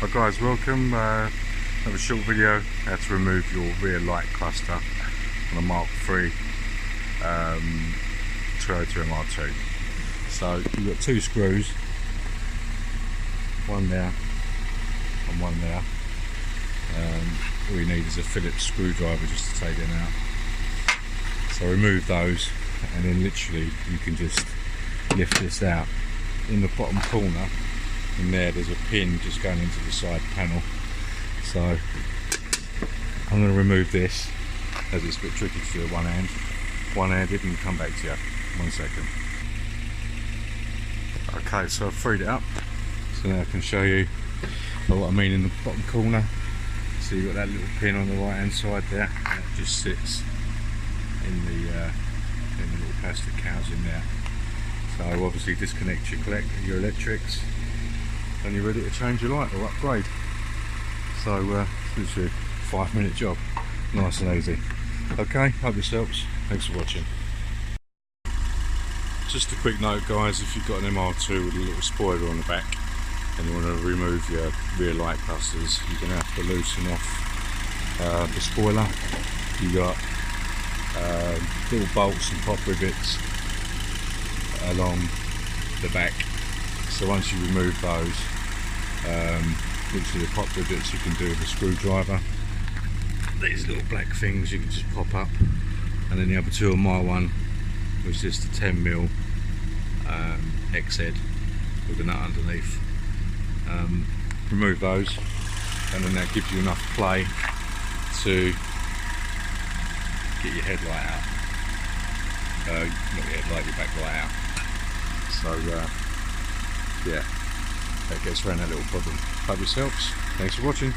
Hi guys, welcome. Have a short video how to remove your rear light cluster on a Mark III 202 MR2. So you've got two screws, one there and one there. All you need is a Phillips screwdriver just to take them out. So remove those, and then literally you can just lift this out. In the bottom corner, in there's a pin just going into the side panel. So I'm going to remove this, as it's a bit tricky to do with one-handed, and come back to you. 1 second. Okay, so I've freed it up, so now I can show you what I mean. In the bottom corner, so you've got that little pin on the right hand side there, and it just sits in the little plastic housing there. So obviously disconnect your electrics, and you're ready to change your light or upgrade. So it's literally a 5-minute job, nice and easy. Okay, hope this helps. Thanks for watching. Just a quick note guys, if you've got an MR2 with a little spoiler on the back and you want to remove your rear light clusters, you're going to have to loosen off the spoiler. You've got little bolts and pop rivets along the back, so once you remove those, literally the pop rivets you can do with a screwdriver. These little black things you can just pop up, and then the other two on my one was just a 10mm X-head with a nut underneath. Remove those, and then that gives you enough play to get your headlight out. Not your headlight, your backlight out. So yeah, that gets around that little problem. Hope this helps. Thanks for watching.